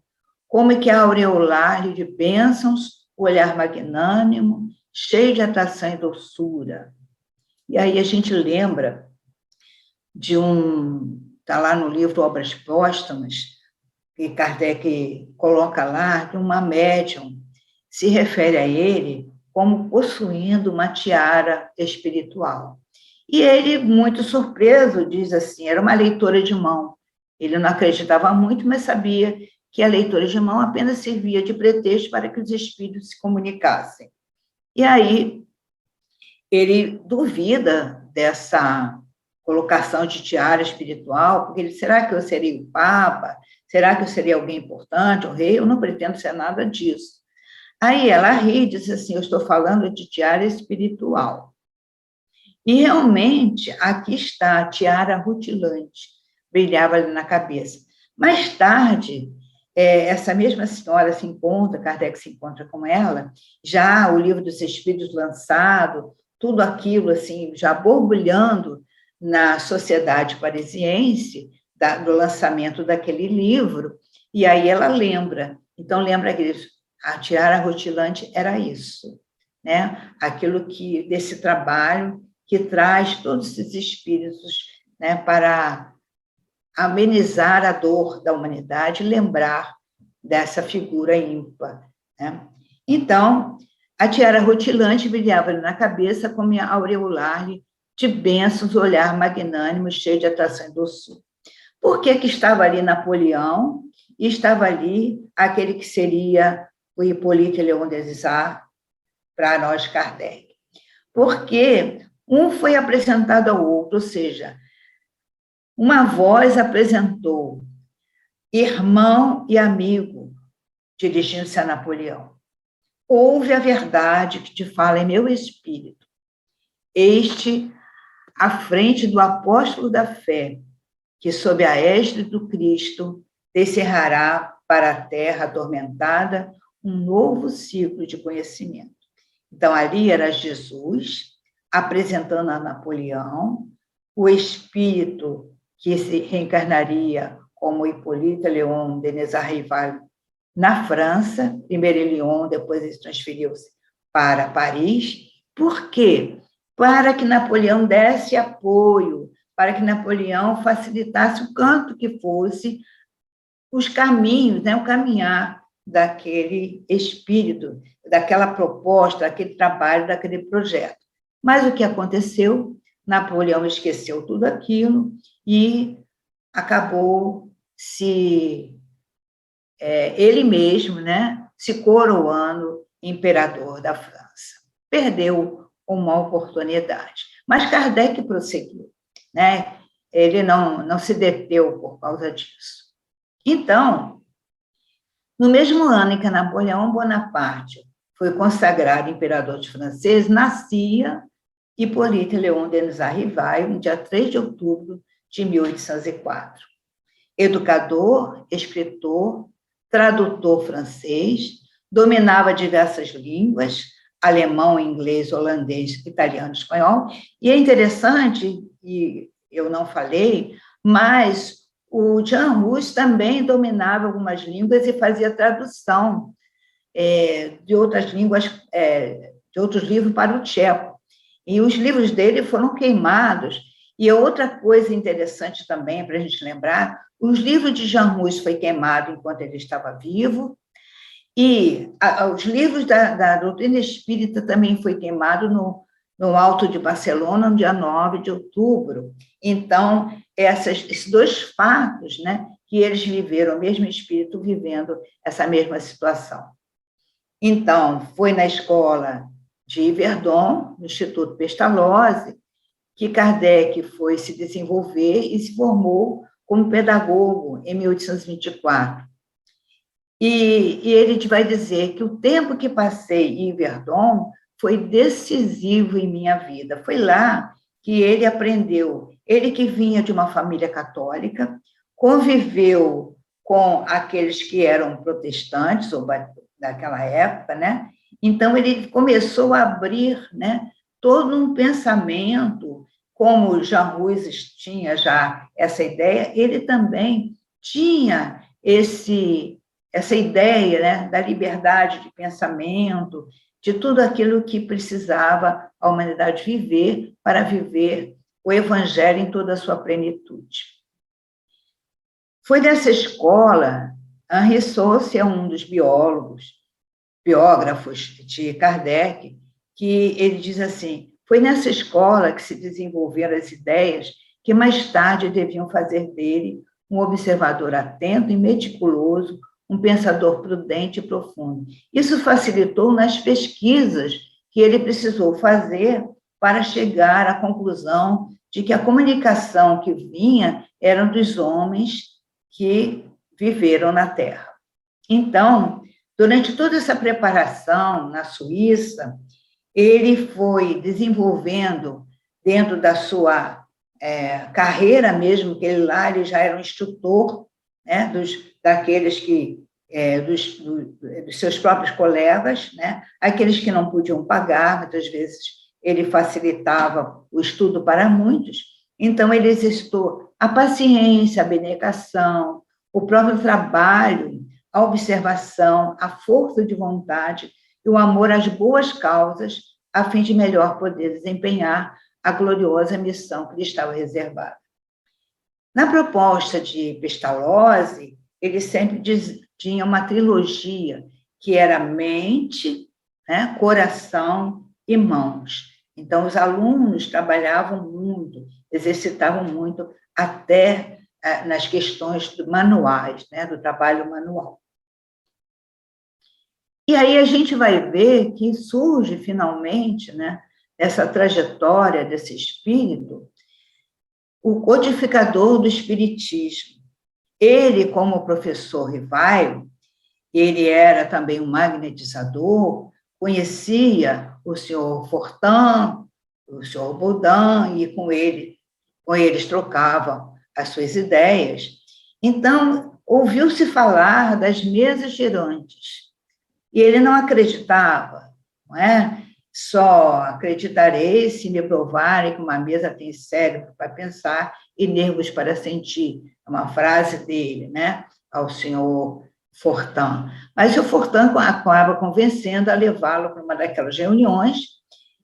como que aureolar-lhe de bênçãos, o olhar magnânimo, cheio de atração e doçura. E aí a gente lembra de está lá no livro Obras Póstumas, que Kardec coloca lá, que uma médium se refere a ele como possuindo uma tiara espiritual. E ele, muito surpreso, diz assim, era uma leitora de mão. Ele não acreditava muito, mas sabia que a leitura de mão apenas servia de pretexto para que os espíritos se comunicassem. E aí ele duvida dessa colocação de tiara espiritual, porque ele, será que eu seria o Papa? Será que eu seria alguém importante, o rei? Eu não pretendo ser nada disso. Aí ela ri e diz assim, eu estou falando de tiara espiritual. E realmente, aqui está a tiara rutilante, brilhava ali na cabeça. Mais tarde, essa mesma senhora se encontra, Kardec se encontra com ela, já o Livro dos Espíritos lançado, tudo aquilo assim, já borbulhando na sociedade parisiense, do lançamento daquele livro, e aí ela lembra. Então, lembra que a tiara rutilante era isso, né? Aquilo que, desse trabalho que traz todos esses espíritos, né, para amenizar a dor da humanidade, lembrar dessa figura ímpar, né? Então, a tiara rutilante brilhava na cabeça como aureolar-lhe de bênçãos, olhar magnânimo, cheio de atração e doçura. Por que estava ali Napoleão e estava ali aquele que seria o Hippolyte Léon Desilets para nós, Kardec? Porque um foi apresentado ao outro, ou seja, uma voz apresentou irmão e amigo, dirigindo-se a Napoleão. Ouve a verdade que te fala em meu espírito. Este, à frente do apóstolo da fé, que sob a égide do Cristo descerrará para a terra atormentada um novo ciclo de conhecimento. Então, ali era Jesus apresentando a Napoleão o espírito que se reencarnaria como Hippolyte Léon Denis Arrival na França, primeiro em Lyon, depois ele transferiu-se para Paris. Por quê? Para que Napoleão desse apoio, para que Napoleão facilitasse o canto que fosse os caminhos, né, o caminhar daquele espírito, daquela proposta, daquele trabalho, daquele projeto. Mas o que aconteceu? Napoleão esqueceu tudo aquilo e acabou ele mesmo, né, se coroando imperador da França. Perdeu uma oportunidade. Mas Kardec prosseguiu, né? Ele não se deteu por causa disso. Então, no mesmo ano em que Napoleão Bonaparte foi consagrado imperador dos franceses, nascia Hippolyte Léon Denis Rivail, no dia 3 de outubro de 1804. Educador, escritor, tradutor francês, dominava diversas línguas, alemão, inglês, holandês, italiano, espanhol, e é interessante, e eu não falei, mas o Jean Rousse também dominava algumas línguas e fazia tradução de outras línguas, de outros livros para o tcheco. E os livros dele foram queimados. E outra coisa interessante também, para a gente lembrar, os livros de Jean Rousse foi queimado enquanto ele estava vivo, e os livros da doutrina espírita também foi queimado no Alto de Barcelona, no dia 9 de outubro. Então, esses dois fatos, né, que eles viveram, o mesmo espírito vivendo essa mesma situação. Então, foi na escola de Yverdon, no Instituto Pestalozzi, que Kardec foi se desenvolver e se formou como pedagogo em 1824. E ele vai dizer que o tempo que passei em Yverdon foi decisivo em minha vida. Foi lá que ele aprendeu, ele que vinha de uma família católica, conviveu com aqueles que eram protestantes, ou daquela época, né? Então, ele começou a abrir, né, todo um pensamento, como Jean Rousse tinha já essa ideia, ele também tinha essa ideia, né, da liberdade de pensamento, de tudo aquilo que precisava a humanidade viver para viver o Evangelho em toda a sua plenitude. Foi nessa escola, Henri Sauce é um dos biógrafos de Kardec, que ele diz assim, foi nessa escola que se desenvolveram as ideias que mais tarde deviam fazer dele um observador atento e meticuloso, um pensador prudente e profundo. Isso facilitou nas pesquisas que ele precisou fazer para chegar à conclusão de que a comunicação que vinha eram dos homens que viveram na Terra. Então, durante toda essa preparação na Suíça, ele foi desenvolvendo, dentro da sua carreira mesmo, que ele já era um instrutor, né, daqueles que, dos seus próprios colegas, né, aqueles que não podiam pagar, muitas vezes ele facilitava o estudo para muitos, então ele exercitou a paciência, a abnegação, o próprio trabalho, a observação, a força de vontade e o amor às boas causas, a fim de melhor poder desempenhar a gloriosa missão que lhe estava reservada. Na proposta de Pestalozzi, ele sempre tinha uma trilogia, que era mente, né, coração e mãos. Então, os alunos trabalhavam muito, exercitavam muito, até nas questões manuais, né, do trabalho manual. E aí a gente vai ver que surge, finalmente, né, essa trajetória desse espírito, o codificador do espiritismo. Ele, como professor Rivail, ele era também um magnetizador, conhecia o senhor Fortin, o senhor Baudin, e com eles trocavam as suas ideias. Então, ouviu-se falar das mesas girantes, e ele não acreditava, não é? Só acreditarei se me provarem que uma mesa tem cérebro para pensar e nervos para sentir. É uma frase dele, né, ao senhor Fortin. Mas o Fortin acaba convencendo a levá-lo para uma daquelas reuniões,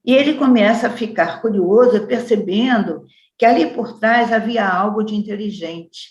e ele começa a ficar curioso, percebendo que ali por trás havia algo de inteligente.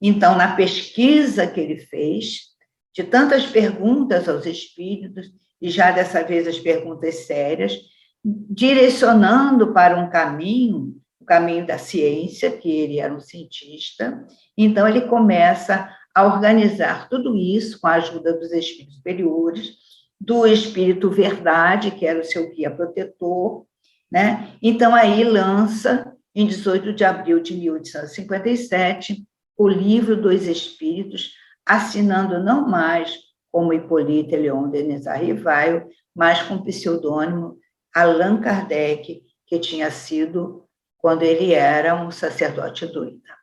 Então, na pesquisa que ele fez, de tantas perguntas aos espíritos, e já dessa vez as perguntas sérias, direcionando para um caminho, o caminho da ciência, que ele era um cientista, então ele começa a organizar tudo isso com a ajuda dos espíritos superiores, do espírito verdade, que era o seu guia protetor, né? Então aí lança, em 18 de abril de 1857, o Livro dos Espíritos, assinando não mais como Hippolyte Léon Denis Rivail, mas com o pseudônimo Allan Kardec, que tinha sido quando ele era um sacerdote druida.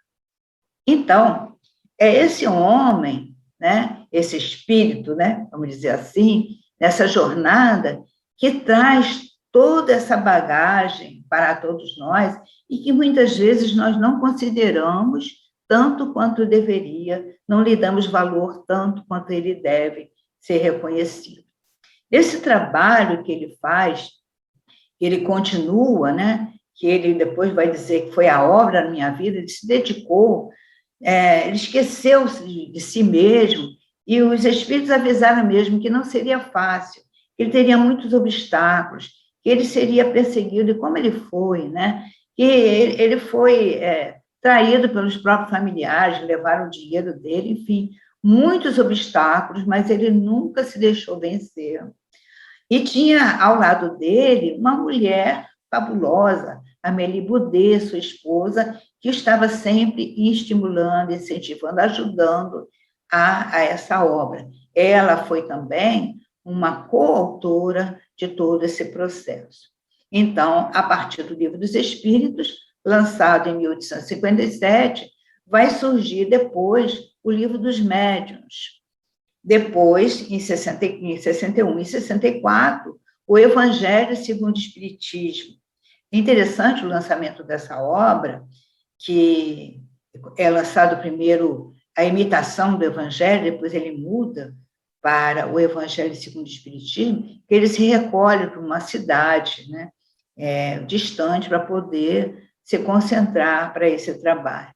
Então, é esse homem, né, esse espírito, né, vamos dizer assim, nessa jornada, que traz toda essa bagagem para todos nós e que muitas vezes nós não consideramos tanto quanto deveria, não lhe damos valor tanto quanto ele deve ser reconhecido. Esse trabalho que ele faz, ele continua, né, que ele depois vai dizer que foi a obra da minha vida, ele se dedicou, ele esqueceu-se de si mesmo, e os espíritos avisaram mesmo que não seria fácil, que ele teria muitos obstáculos, que ele seria perseguido, e como ele foi, né? Que ele foi traído pelos próprios familiares, levaram o dinheiro dele, enfim, muitos obstáculos, mas ele nunca se deixou vencer. E tinha ao lado dele uma mulher fabulosa, Amélie Boudet, sua esposa, que estava sempre estimulando, incentivando, ajudando a essa obra. Ela foi também uma coautora de todo esse processo. Então, a partir do Livro dos Espíritos, lançado em 1857, vai surgir depois o Livro dos Médiuns. Depois, em 61 e 64, o Evangelho segundo o Espiritismo. É interessante o lançamento dessa obra, que é lançado primeiro a imitação do Evangelho, depois ele muda para o Evangelho segundo o Espiritismo, que ele se recolhe para uma cidade, né, distante, para poder se concentrar para esse trabalho.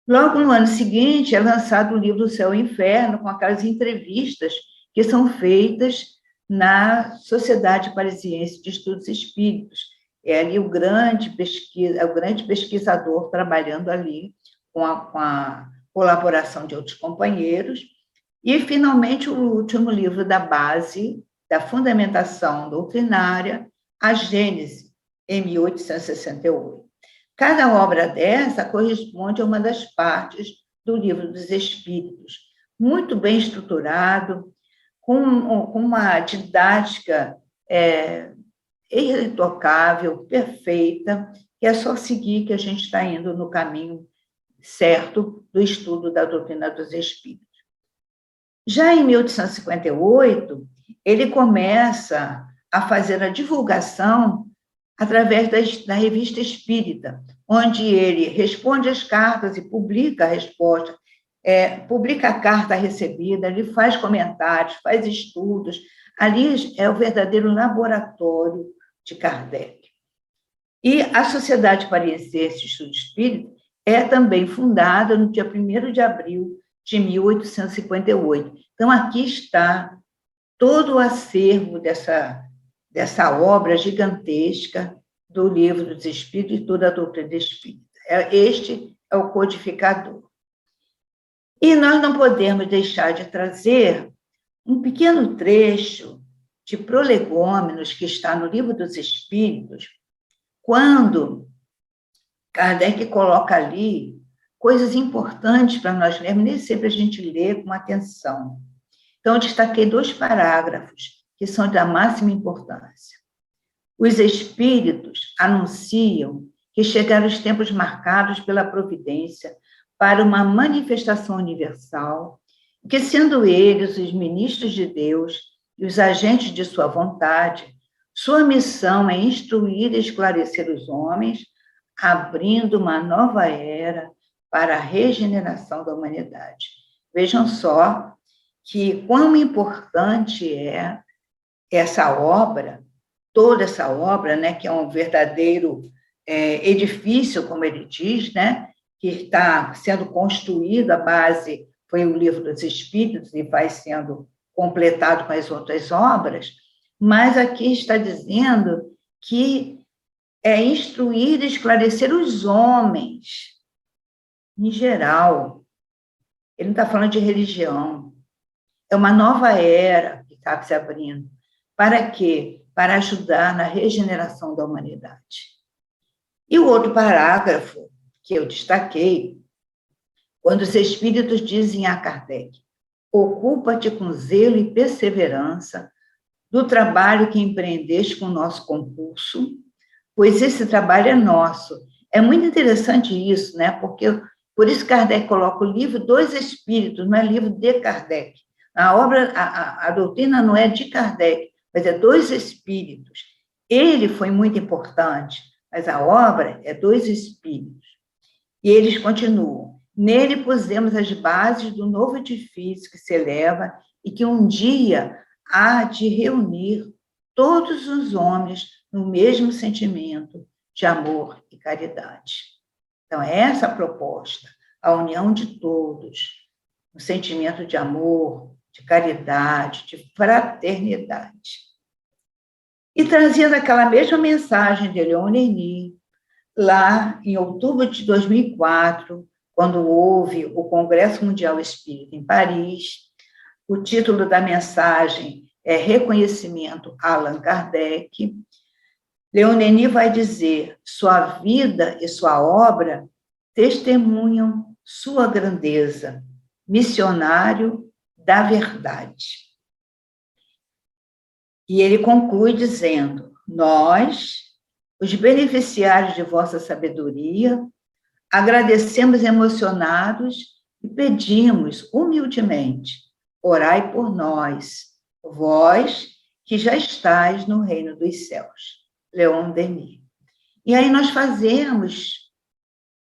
Logo no ano seguinte, é lançado o livro O Céu e o Inferno, com aquelas entrevistas que são feitas na Sociedade Parisiense de Estudos Espíritos. É ali o grande pesquisador trabalhando ali com a colaboração de outros companheiros. E, finalmente, o último livro da base, da fundamentação doutrinária, A Gênese, em 1868. Cada obra dessa corresponde a uma das partes do Livro dos Espíritos, muito bem estruturado, com uma didática irretocável, perfeita, que é só seguir que a gente está indo no caminho certo do estudo da doutrina dos Espíritos. Já em 1858, ele começa a fazer a divulgação através da Revista Espírita, onde ele responde as cartas e publica a resposta, publica a carta recebida, ele faz comentários, faz estudos. Ali é o verdadeiro laboratório de Kardec. E a Sociedade Parisiense de Estudos Espíritas é também fundada no dia 1º de abril de 1858. Então, aqui está todo o acervo dessa obra gigantesca do Livro dos Espíritos e toda a doutrina espírita. Este é o codificador. E nós não podemos deixar de trazer um pequeno trecho de Prolegômenos que está no Livro dos Espíritos, quando Kardec coloca ali coisas importantes para nós lermos, nem sempre a gente lê com atenção. Então, eu destaquei 2 parágrafos que são da máxima importância. Os espíritos anunciam que chegaram os tempos marcados pela providência para uma manifestação universal, que, sendo eles os ministros de Deus e os agentes de sua vontade, sua missão é instruir e esclarecer os homens, abrindo uma nova era para a regeneração da humanidade. Vejam só que quão importante é essa obra, toda essa obra, né, que é um verdadeiro edifício, como ele diz, né, que está sendo construído, a base foi o Livro dos Espíritos e vai sendo completado com as outras obras, mas aqui está dizendo que é instruir e esclarecer os homens, em geral. Ele não está falando de religião. É uma nova era que está se abrindo. Para quê? Para ajudar na regeneração da humanidade. E o outro parágrafo que eu destaquei, quando os espíritos dizem a Kardec: Ocupa-te com zelo e perseverança do trabalho que empreendeste com o nosso concurso, pois esse trabalho é nosso. É muito interessante isso, né? Porque por isso Kardec coloca o livro dos Espíritos, não é livro de Kardec. A obra, a doutrina não é de Kardec, mas é dos Espíritos. Ele foi muito importante, mas a obra é dos Espíritos. E eles continuam. Nele pusemos as bases do novo edifício que se eleva e que um dia há de reunir todos os homens no mesmo sentimento de amor e caridade. Então, é essa a proposta, a união de todos, o sentimento de amor, de caridade, de fraternidade. E trazendo aquela mesma mensagem de Leon Denis, lá em outubro de 2004, quando houve o Congresso Mundial Espírita em Paris, o título da mensagem é Reconhecimento a Allan Kardec. Leon Denis vai dizer: sua vida e sua obra testemunham sua grandeza, missionário da verdade. E ele conclui dizendo: nós, os beneficiários de vossa sabedoria, agradecemos emocionados e pedimos humildemente: orai por nós, vós que já estáis no reino dos céus. Leon Denis. E aí nós fazemos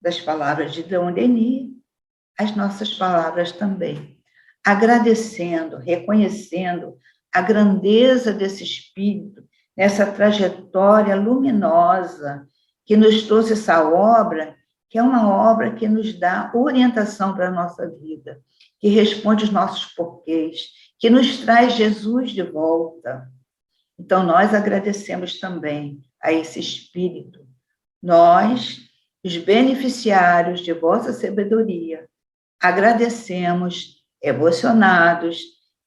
das palavras de Leon Denis as nossas palavras também, agradecendo, reconhecendo a grandeza desse Espírito, nessa trajetória luminosa que nos trouxe essa obra, que é uma obra que nos dá orientação para a nossa vida, que responde os nossos porquês, que nos traz Jesus de volta. Então, nós agradecemos também a esse Espírito. Nós, os beneficiários de vossa sabedoria, agradecemos, emocionados,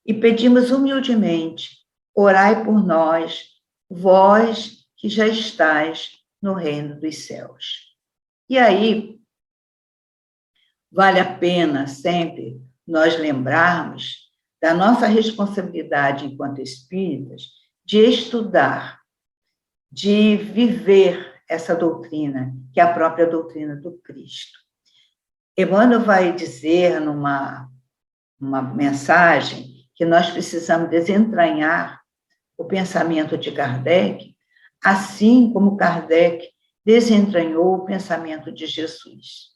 e pedimos humildemente: orai por nós, vós que já estáis no reino dos céus. E aí, vale a pena sempre nós lembrarmos da nossa responsabilidade enquanto espíritas de estudar, de viver essa doutrina, que é a própria doutrina do Cristo. Emmanuel vai dizer numa mensagem que nós precisamos desentranhar o pensamento de Kardec, assim como Kardec desentranhou o pensamento de Jesus.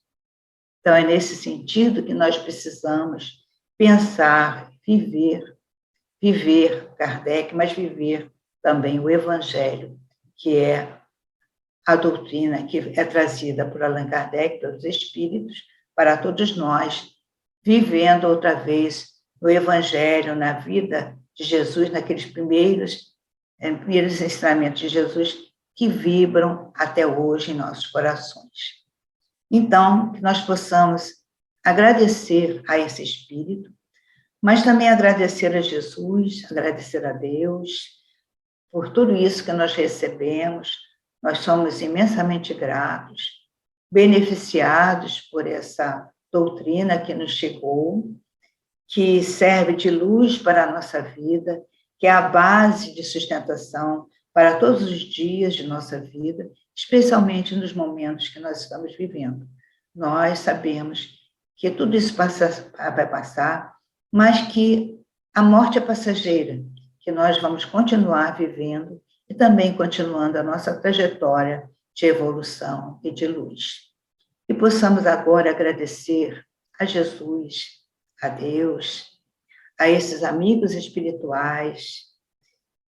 Então, é nesse sentido que nós precisamos pensar, viver Kardec, mas viver também o Evangelho, que é a doutrina que é trazida por Allan Kardec, pelos Espíritos, para todos nós, vivendo outra vez o Evangelho, na vida de Jesus, naqueles primeiros ensinamentos de Jesus que vibram até hoje em nossos corações. Então, que nós possamos agradecer a esse Espírito, mas também agradecer a Jesus, agradecer a Deus por tudo isso que nós recebemos. Nós somos imensamente gratos, beneficiados por essa doutrina que nos chegou, que serve de luz para a nossa vida, que é a base de sustentação para todos os dias de nossa vida, especialmente nos momentos que nós estamos vivendo. Nós sabemos que tudo isso vai passar, mas que a morte é passageira, que nós vamos continuar vivendo e também continuando a nossa trajetória de evolução e de luz. E possamos agora agradecer a Jesus, a Deus, a esses amigos espirituais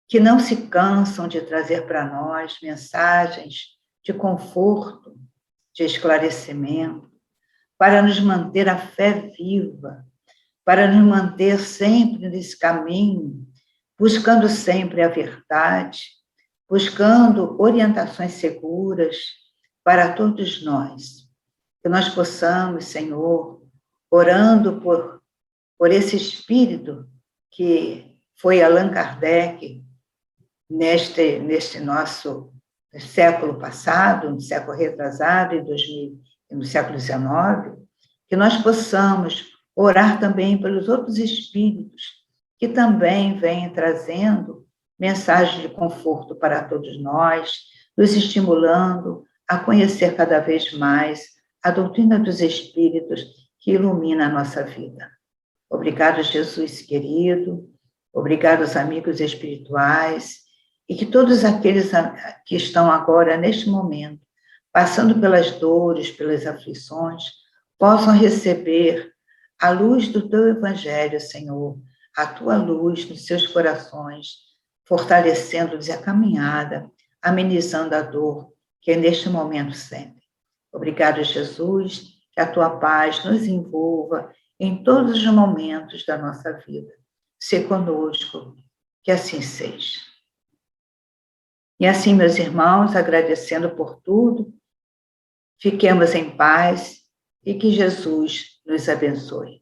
que não se cansam de trazer para nós mensagens de conforto, de esclarecimento, para nos manter a fé viva, para nos manter sempre nesse caminho, buscando sempre a verdade, buscando orientações seguras para todos nós. Que nós possamos, Senhor, orando por esse espírito que foi Allan Kardec neste nosso século passado, no século retrasado, no século XIX, que nós possamos Orar também pelos outros espíritos que também vêm trazendo mensagens de conforto para todos nós, nos estimulando a conhecer cada vez mais a doutrina dos espíritos que ilumina a nossa vida. Obrigado, Jesus querido. Obrigado aos amigos espirituais e que todos aqueles que estão agora, neste momento, passando pelas dores, pelas aflições, possam receber a luz do teu Evangelho, Senhor, a tua luz nos seus corações, fortalecendo-lhes a caminhada, amenizando a dor que é neste momento sempre. Obrigado, Jesus, que a tua paz nos envolva em todos os momentos da nossa vida. Se conosco, que assim seja. E assim, meus irmãos, agradecendo por tudo, fiquemos em paz e que Jesus nos abençoe.